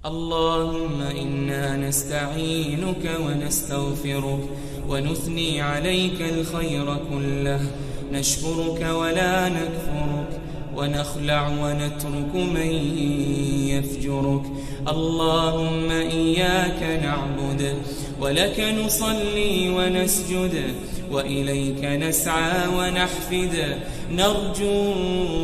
اللهم إنا نستعينك ونستغفرك ونثني عليك الخير كله، نشكرك ولا نكفرك، ونخلع ونترك من يفجرك. اللهم إياك نعبد ولك نصلي ونسجد، وإليك نسعى ونحفد، نرجو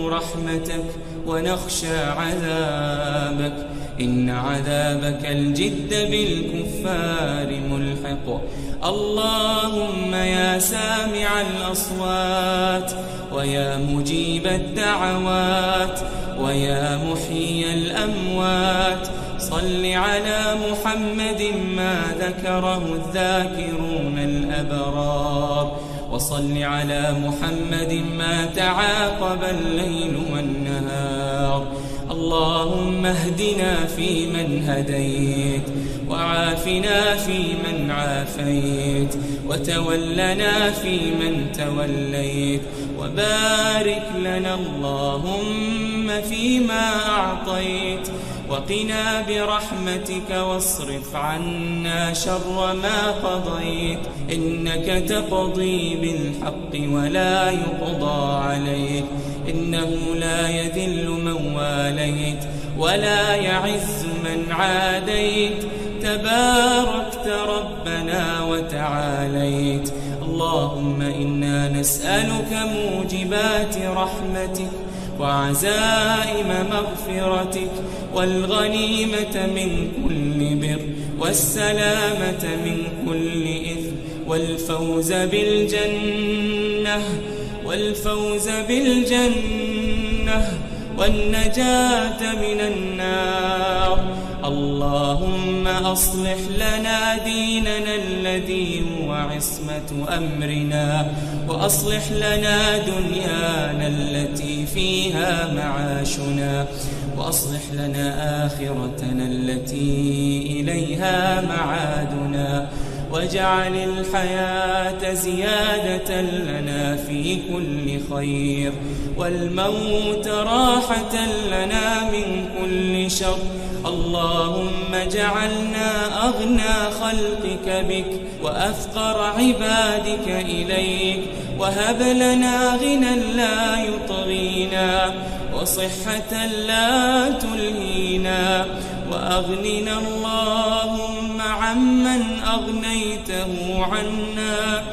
رحمتك ونخشى عذابك، إن عذابك الجد بالكفار ملحق. اللهم يا سامع الأصوات ويا مجيب الدعوات ويا محيي الأموات، صل على محمد ما ذكره الذاكرون الأبرار، وصل على محمد ما تعاقب الليل والنهار. اللهم اهدنا فيمن هديت، وعافنا فيمن عافيت، وتولنا فيمن توليت، وبارك لنا اللهم فيما أعطيت، وقنا برحمتك واصرف عنا شر ما قضيت، إنك تقضي بالحق ولا يقضى عليك، إنه لا يذل من واليت ولا يعز من عاديت، تباركت ربنا وتعاليت. اللهم إنا نسألك موجبات رحمتك وعزائم مغفرتك، والغنيمة من كل بر، والسلامة من كل إثم، والفوز بالجنة والنجاة من النار. اللهم أصلح لنا ديننا الذي هو عصمة أمرنا، وأصلح لنا دنيانا التي فيها معاشنا، وأصلح لنا آخرتنا التي إليها معادنا، واجعل الحياة زيادة لنا في كل خير، والموت راحة لنا من كل شر. اللهم اجعلنا أغنى خلقك بك وأفقر عبادك إليك، وهب لنا غنى لا يطغينا، وصحة لا تلهينا، وأغننا اللهم عمن أغنيته عنا،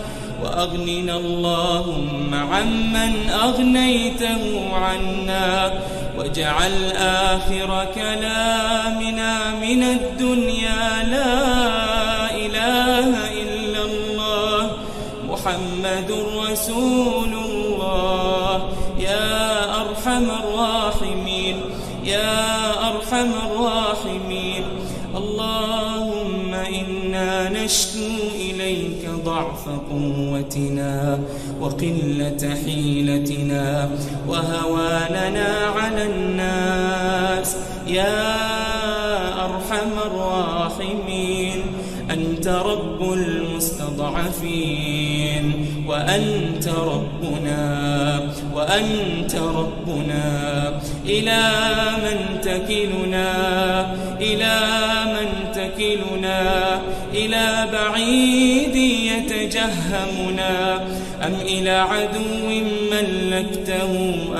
وأغننا اللهم عمن أغنيته عنا، واجعل آخر كلامنا من الدنيا لا إله إلا الله محمد رسول الله. يا أرحم الراحمين، يا أرحم الراحمين. اللهم إنا نشكو إليك ضعف قوتنا وقلة حيلتنا وهواننا على الناس. يا أرحم الراحمين، أنت رب المستضعفين، وأنت ربنا. إلى من تكلنا؟ إلى بعيد يتجهمنا، أم إلى عدو ملكته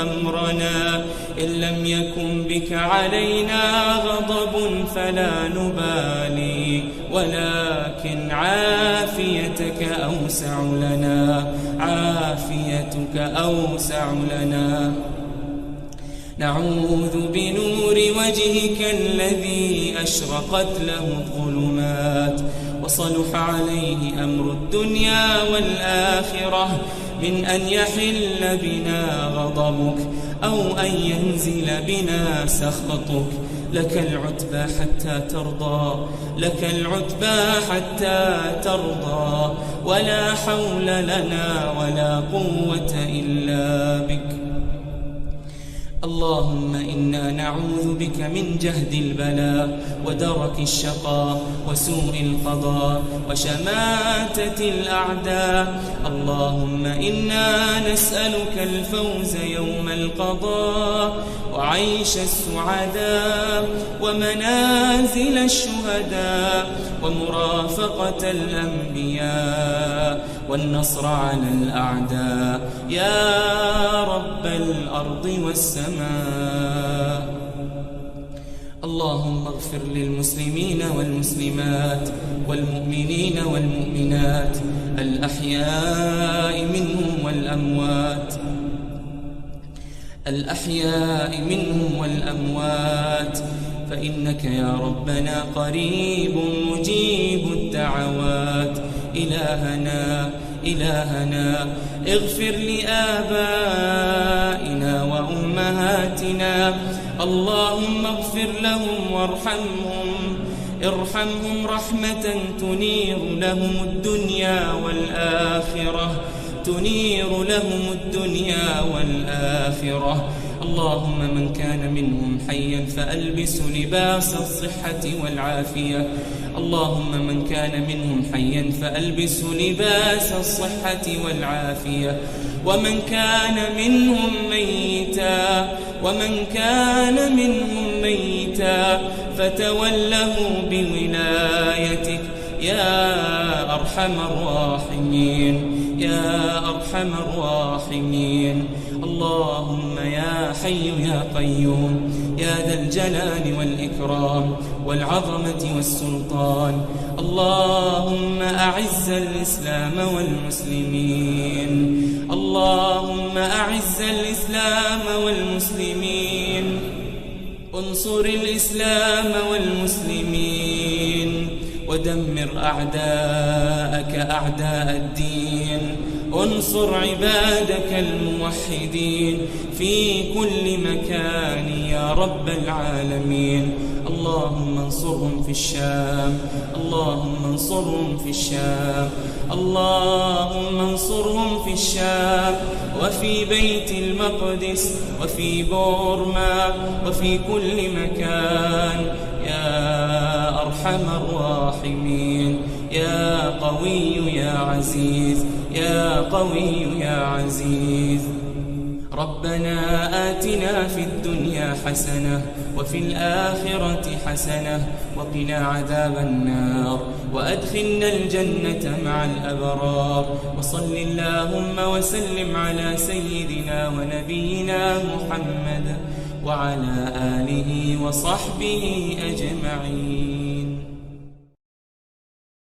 أمرنا؟ إن لم يكن بك علينا غضب فلا نبالي، ولكن عافيتك أوسع لنا. نعوذ بنور وجهك الذي أشرقت له الظلمات وصلح عليه أمر الدنيا والآخرة من أن يحل بنا غضبك أو أن ينزل بنا سخطك. لك العتبى حتى ترضى، ولا حول لنا ولا قوة إلا بك. اللهم إنا نعوذ بك من جهد البلاء ودرك الشقاء وسوء القضاء وشماتة الأعداء. اللهم إنا نسألك الفوز يوم القضاء وعيش السعداء ومنازل الشهداء ومرافقة الأنبياء والنصر على الأعداء يا رب الأرض والسماء. اللهم اغفر للمسلمين والمسلمات والمؤمنين والمؤمنات الأحياء منهم والأموات فإنك يا ربنا قريب مجيب الدعوات. إلهنا اغفر لآبائنا وأمهاتنا، اللهم اغفر لهم ارحمهم رحمة تنير لهم الدنيا والآخرة. اللهم من كان منهم حيا فألبس لباس الصحة والعافية، اللهم من كان منهم حيا فألبس لباس الصحة والعافية، ومن كان منهم ميتا فتوله بولايتك يا أرحم الراحمين. اللهم يا حي يا قيوم يا ذا الجلال والإكرام والعظمة والسلطان، اللهم أعز الإسلام والمسلمين، انصر الإسلام والمسلمين، ودمر أعداءك أعداء الدين، انصر عبادك الموحدين في كل مكان يا رب العالمين. اللهم انصرهم في الشام وفي بيت المقدس وفي بورما وفي كل مكان يا أرحم الراحمين، يا قوي يا عزيز. ربنا آتنا في الدنيا حسنة وفي الآخرة حسنة وقنا عذاب النار، وأدخلنا الجنة مع الأبرار. وصل اللهم وسلم على سيدنا ونبينا محمد وعلى آله وصحبه أجمعين.